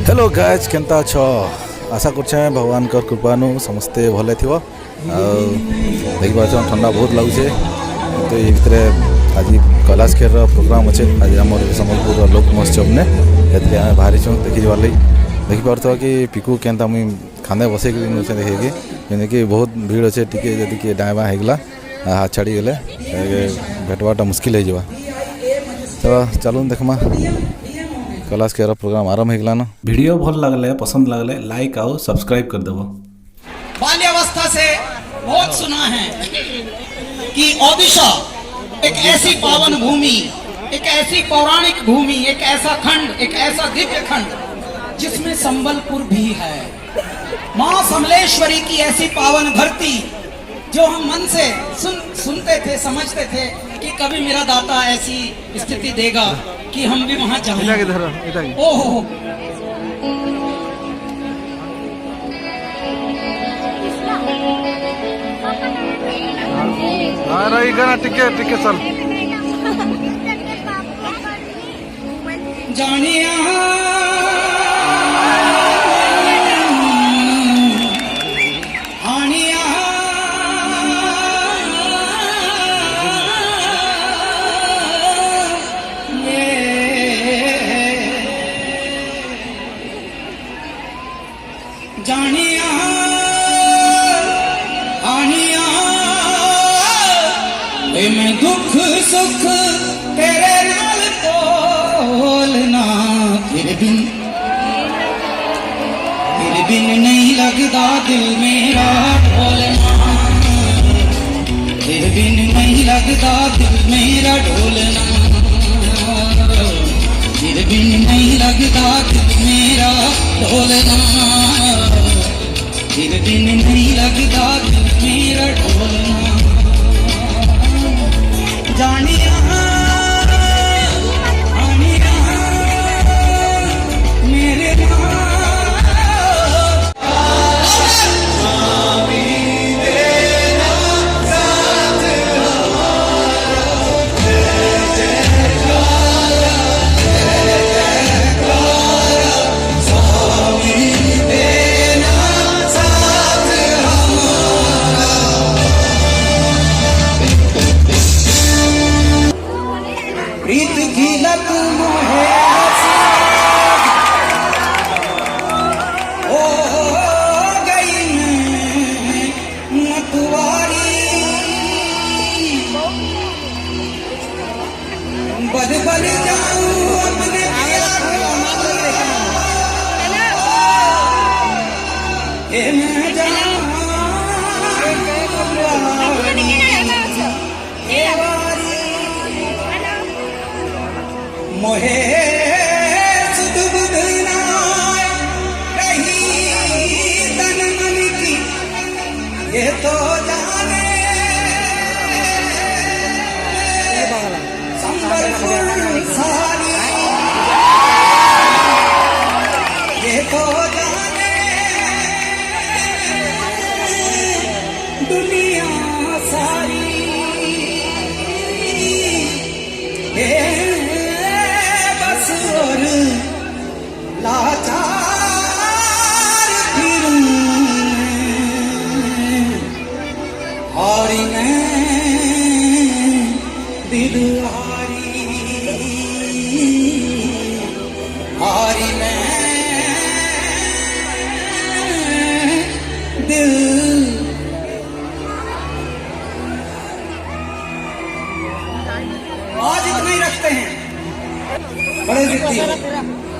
Hello guys केनता अछ आशा करछे भगवान कर कृपानु समस्ते भले थिबो देख पाछ ठंडा बहुत लगुचे तो ये भितर आज कैलाश खेर प्रोग्राम अच्छे आज आम सम्बलपुर लोक महोत्सव ने एते आम बाहरी छूँ देखी जावार लगी देखी पार्थ कि पिकू केनता मुई खाने बसे देखे कि बहुत भीड़ अच्छे टी जदि किए डाँ बाँ होगला हाथ छाड़ी गले भेटवाटा मुस्किल हो तो चलून देखमा कैलाश खेर प्रोग्राम आरंभ होगला ना। वीडियो भल लगले पसंद लगले लाइक आउ सब्सक्राइब कर देव। बाल्यावस्था से बहुत सुना है कि ओडिशा एक ऐसी पावन भूमि, एक ऐसी पौराणिक भूमि, एक ऐसा खंड, एक ऐसा दिव्य खंड जिसमें संबलपुर भी है। मां समलेश्वरी की ऐसी पावन धरती जो हम मन से सुनते थे, समझते थे कि कभी मेरा दाता ऐसी स्थिति देगा कि हम भी वहां जाएं। ओहो टिके चल जानिया आनिया जानिया आनिया मैं दुख सुख तेरे नाल बोलना तेरे बिन नहीं लगता दिल मेरा ढोलना तेरे बिन नहीं लगता दिल मेरा ढोलना तेरे बिन नहीं लगता दिल मेरा ढोलना तेरे बिन नहीं लगता दिल मेरा ढोलना जानिया आनिया मेरे प्रीत की लत मोहे हो गई मतवारी बद बद जाऊं अपने मैं जाऊं मोहे सुध बुध नाय कहीं तन मन की ये तो जाने संबलपुर सारी ये तो जाने दुनिया सारी और लाचार फिरूं हारी मैं दिल हारी मैं दिल आज इतना ही रखते हैं बड़े जिद्दी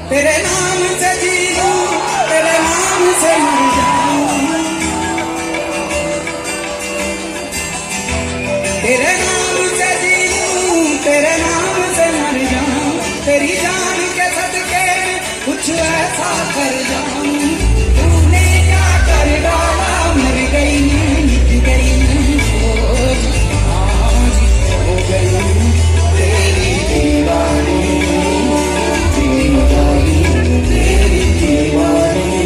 तेरे नाम से जी लूं तेरे नाम से मर जाऊं तेरे नाम से जी लूं तेरे नाम से मर जाऊं तेरी जान के सदके कुछ ऐसा कर जाऊं तूने क्या कर डाला मर गई मैं मिट गई मैं हो गई तेरी दीवानी तेरी दीवानी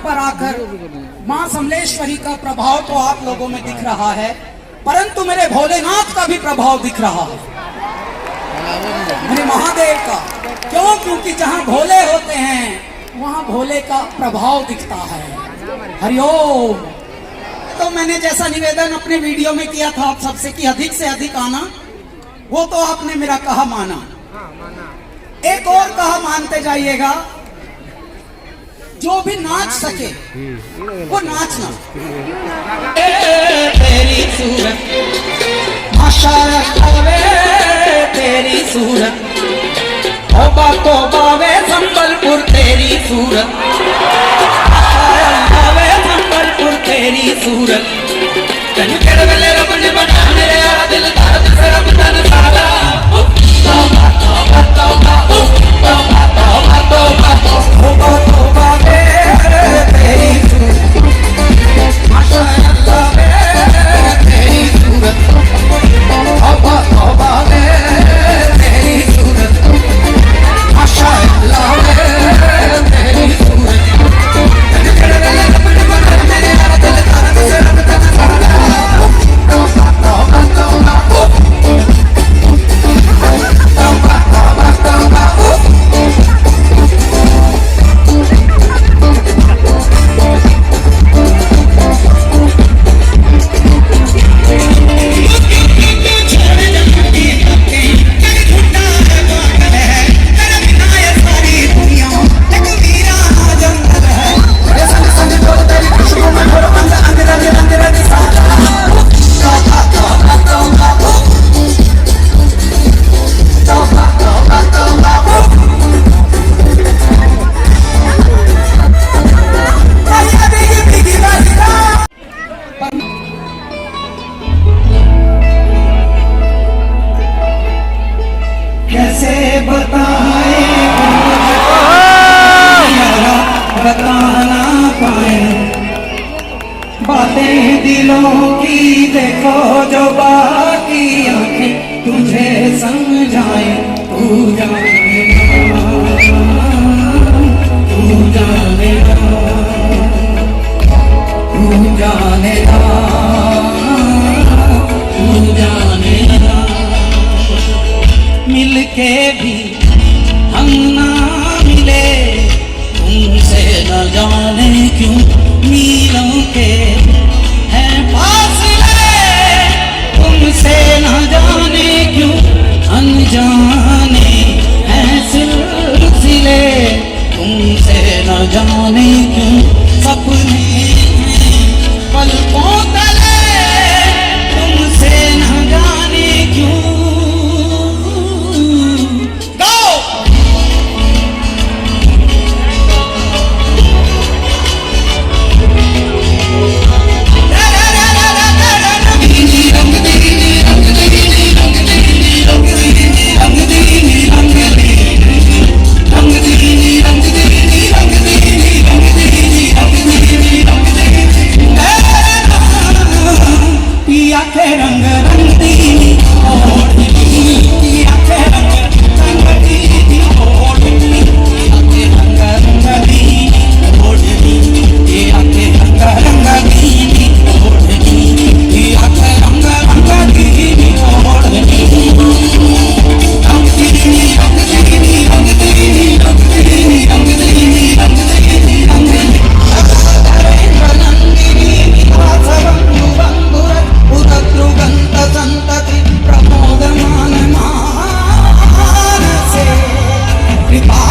पर आकर मां समलेश्वरी का प्रभाव तो आप लोगों में दिख रहा है, परंतु मेरे भोलेनाथ का भी प्रभाव दिख रहा है, मेरे महादेव का। क्यों? क्योंकि जहां भोले होते हैं वहां भोले का प्रभाव दिखता है। हरिओम। तो मैंने जैसा निवेदन अपने वीडियो में किया था आप सबसे कि अधिक से अधिक आना, वो तो आपने मेरा कहा माना। एक और कहा मानते जाइएगा, जो भी नाच सके वो नाचना। तेरी सूरत माशाअल्लाह वे, तेरी सूरत तौबा तौबा वे संबलपुर, तेरी सूरत माशाअल्लाह वे संबलपुर, तेरी सूरत। कहीं कर वेले रब ने बना मेरे यारा दिल तार से रब तन सारा। तौबा तौबा तौबा तौबा तौबा तौबा तौबा तौबा वे तेरी सूरत माशाअल्लाह वे, तेरी सूरत तौबा तौबा वे, तेरी सूरत माशाअल्लाह वे, तेरी सूरत। कर वेले रब ने बना मेरे यारा दिल तार से रब तन सारा। तौबा तौबा तौबा तौबा तौबा कैसे बताए बताना पाए बातें दिलों की, देखो जो बाकी आंखें तुझे समझाए। तू जानेगा, तू जानेगा, तू जानेगा, तू जानेगा। मिलके भी हम ना मिले, तुमसे न जाने क्यों मीलों के हैं फासले, तुमसे न जाने क्यों अनजाने हैं सिलसिले, तुमसे न जाने क्यों सपने पलकों तले, तुमसे न जाने क्यों। Bye.